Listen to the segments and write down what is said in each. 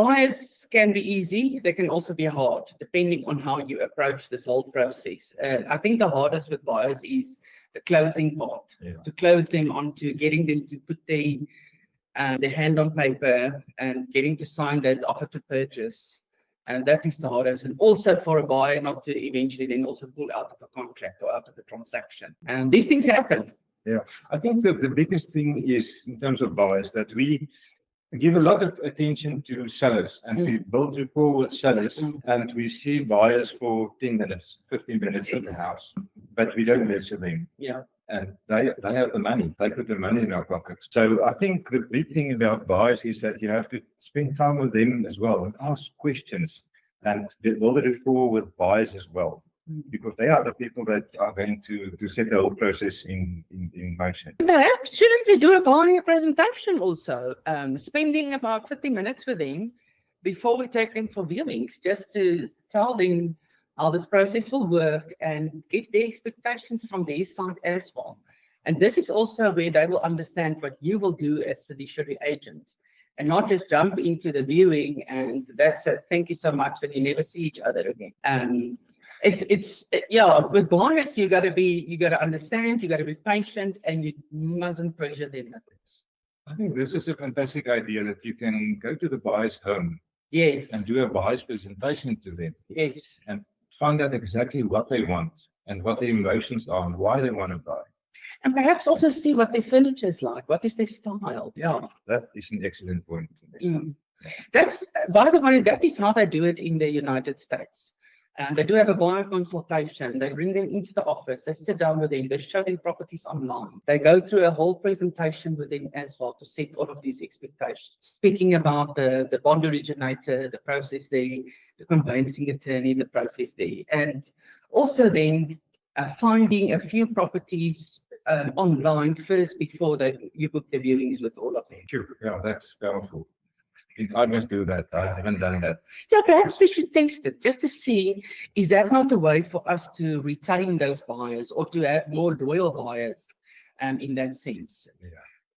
Buyers can be easy. They can also be hard, depending on how you approach this whole process. I think the hardest with buyers is the closing part, to close them onto getting them to put their hand on paper and getting to sign that offer to purchase. And that is the hardest. And also for a buyer not to eventually then also pull out of a contract or out of a transaction. And these things happen. Yeah, I think the biggest thing is in terms of buyers that we give a lot of attention to sellers and we build rapport with sellers and we see buyers for 10 minutes, 15 minutes at the house, but we don't lecture them. Yeah. And they have the money, they put the money in our pockets. So I think the big thing about buyers is that you have to spend time with them as well and ask questions and build a rapport with buyers as well, because they are the people that are going to set the whole process in motion. Perhaps shouldn't we do a buyer presentation also? Spending about 30 minutes with them before we take them for viewings, just to tell them how this process will work and get their expectations from their side as well. And this is also where they will understand what you will do as fiduciary agent and not just jump into the viewing and that's it. Thank you so much. And you never see each other again. Yeah, with buyers, you got to understand, you got to be patient and you mustn't pressure them. I think this is a fantastic idea that you can go to the buyer's home. Yes. And do a buyer's presentation to them. Yes. And find out exactly what they want and what their emotions are and why they want to buy. And perhaps also see what their furniture is like. What is their style? Yeah, that is an excellent point. That's, by the way, that is how they do it in the United States. They do have a buyer consultation. They bring them into the office. They sit down with them. They show them properties online. They go through a whole presentation with them as well to set all of these expectations. Speaking about the bond originator, the process there, the conveyancing attorney, the process there. And also then finding a few properties online first before you book the viewings with all of them. Sure. Yeah, that's powerful. I must do that. I haven't done that. Yeah, perhaps we should test it just to see, is that not a way for us to retain those buyers or to have more loyal buyers in that sense? Yeah.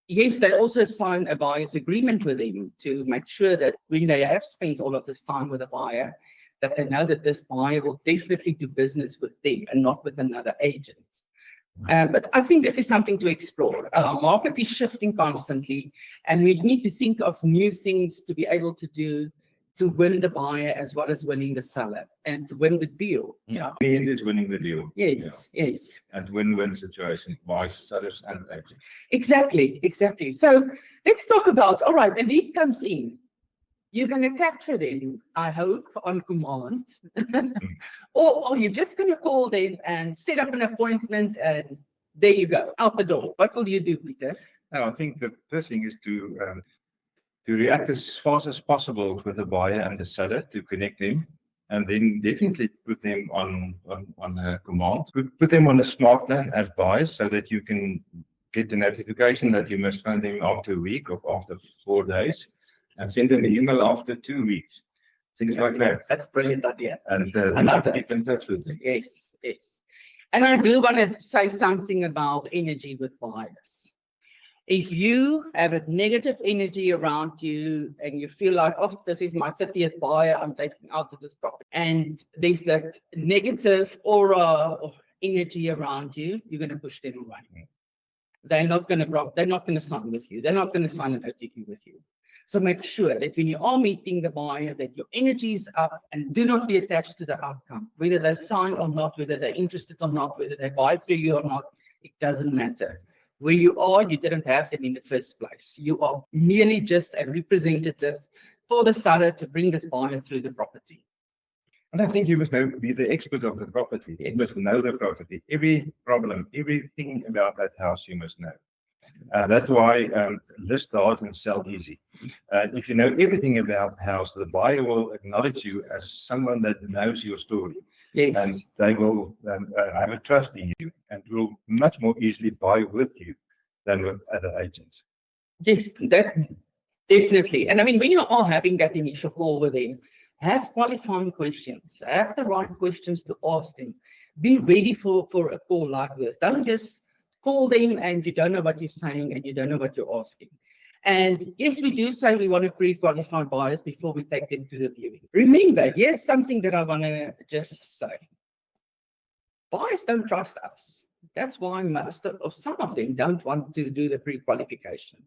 Yes, they also sign a buyer's agreement with them to make sure that when they have spent all of this time with a buyer, that they know that this buyer will definitely do business with them and not with another agent. But I think this is something to explore. Our market is shifting constantly, and we need to think of new things to be able to do to win the buyer as well as winning the seller and to win the deal. Yeah, the end is winning the deal. Yes, yes. And win-win situation, buyers, sellers, and agents. Exactly, exactly. So let's talk about, all right, the lead comes in. You're going to capture them, I hope, on command. or you're just going to call them and set up an appointment and there you go, out the door. What will you do, Peter? No, I think the first thing is to react as fast as possible with the buyer and the seller to connect them, and then definitely put them on a command. Put them on a smart plan as buyers so that you can get the notification that you must phone them after a week or after 4 days. And send them an email after 2 weeks. Things like that. That's a brilliant idea. And keep in touch with them. Yes, yes. And I do want to say something about energy with buyers. If you have a negative energy around you and you feel like, oh, this is my 30th buyer, I'm taking out of this property, and there's that negative aura or energy around you, you're going to push them away. They're not going to sign with you. They're not going to sign an OTP with you. So make sure that when you are meeting the buyer, that your energy is up and do not be attached to the outcome. Whether they sign or not, whether they're interested or not, whether they buy through you or not, it doesn't matter. Where you are, you didn't have them in the first place. You are merely just a representative for the seller to bring this buyer through the property. And I think you must be the expert of the property. Yes. You must know the property. Every problem, everything about that house you must know. That's why list hard and sell easy. If you know everything about the house, the buyer will acknowledge you as someone that knows your story. Yes. And they will have a trust in you and will much more easily buy with you than with other agents. Yes, that definitely. And I mean, when you are having that initial call with them, have qualifying questions, have the right questions to ask them. Be ready for a call like this. Don't just call them and you don't know what you're saying and you don't know what you're asking. And yes, we do say we want to pre-qualify buyers before we take them to the viewing. Remember, here's something that I want to just say. Buyers don't trust us. That's why most of some of them don't want to do the pre-qualification.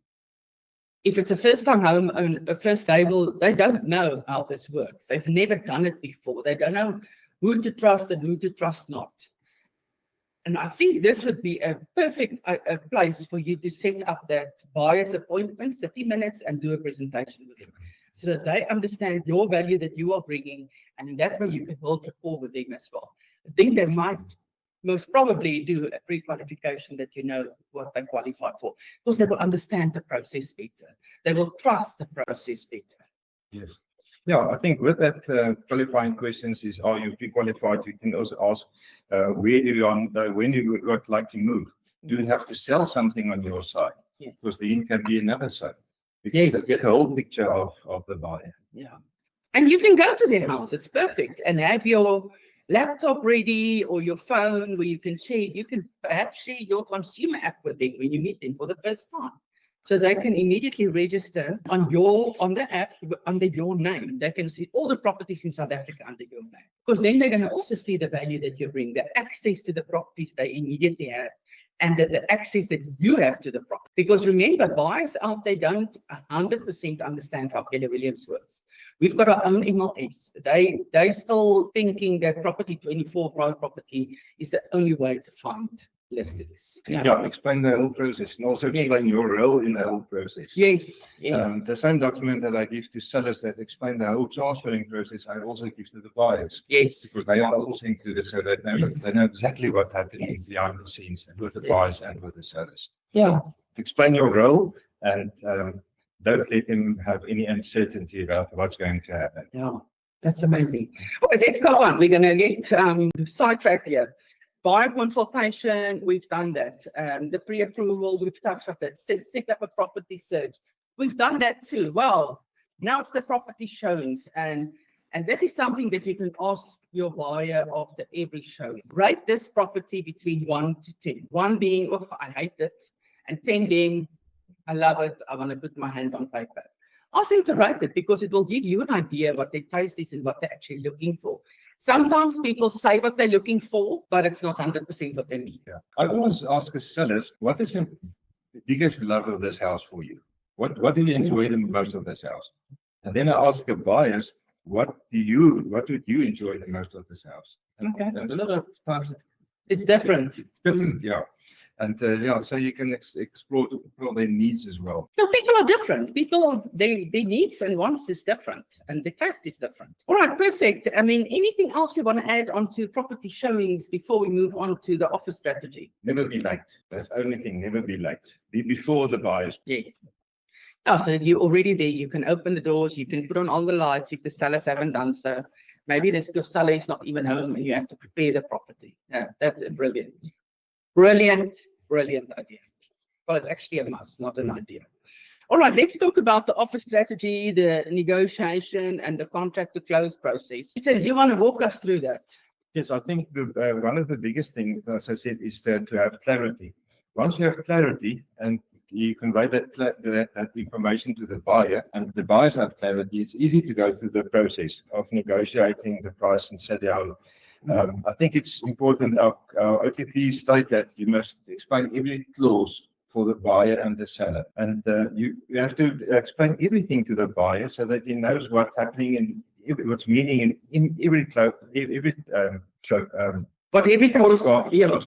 If it's a first-time home owner, they don't know how this works. They've never done it before. They don't know who to trust and who to trust not. And I think this would be a perfect place for you to set up that buyer's appointment, 30 minutes, and do a presentation with them, so that they understand your value that you are bringing, and in that way you can build rapport with them as well. Then they might most probably do a pre-qualification that you know what they qualify for, because they will understand the process better. They will trust the process better. Yes. Yeah, I think with that qualifying questions is, are you pre-qualified? You can also ask, where do you when you would like to move? Do you have to sell something on your side? Yes. Because then can be another side. You Yes. get the whole picture of the buyer. Yeah. And you can go to their house, it's perfect, and have your laptop ready or your phone where you can share. You can perhaps share your consumer app with them when you meet them for the first time. So they can immediately register on the app under your name. They can see all the properties in South Africa under your name. Because then they're going to also see the value that you bring, the access to the properties they immediately have, and the access that you have to the property. Because remember, buyers out there don't 100% understand how Keller Williams works. We've got our own MLS. They're still thinking that Property 24 private property is the only way to find listings. Yeah, explain the whole process and also explain your role in the whole process. Yes, yes. The same document that I give to sellers that explain the whole transferring process, I also give to the buyers. Yes. Because they are also included, so that they know exactly what happens behind the scenes and with the buyers and with the sellers. Yeah. Explain your role and don't let them have any uncertainty about what's going to happen. Yeah. That's amazing. Okay, let's go on. We're going to get sidetracked here. Buyer consultation, we've done that. The pre-approval, we've touched on that. Set up a property search. We've done that too. Well, now it's the property showings. And this is something that you can ask your buyer after every showing. Rate this property between 1 to 10. 1 being, oh, I hate it. And 10 being, I love it. I want to put my hand on paper. Ask them to rate it because it will give you an idea what their taste is and what they're actually looking for. Sometimes people say what they're looking for, but it's not 100% what they need. Yeah. I always ask the sellers, what is the biggest love of this house for you? What do you enjoy the most of this house? And then I ask the buyers, what would you enjoy the most of this house? Okay. And a lot of times It's different. it's different, yeah. And so you can explore their needs as well. No, people are different. People, their needs and wants is different, and the taste is different. All right, perfect. I mean, anything else you want to add onto property showings before we move on to the offer strategy? Never be late. That's the only thing. Never be late. Be before the buyers. Yes. Oh, so you're already there. You can open the doors. You can put on all the lights if the sellers haven't done so. Maybe your seller is not even home and you have to prepare the property. Yeah, that's brilliant. Brilliant idea. Well, it's actually a must, not an idea. All right, let's talk about the offer strategy, the negotiation, and the contract to close process. Peter, you want to walk us through that? Yes, I think one of the biggest things, as I said, is to have clarity. Once you have clarity and you convey that information to the buyer, and the buyers have clarity, it's easy to go through the process of negotiating the price and sit down. I think it's important our OTP state that you must explain every clause for the buyer and the seller. And you have to explain everything to the buyer so that he knows what's happening and what's meaning in every clause, But every clause, yeah.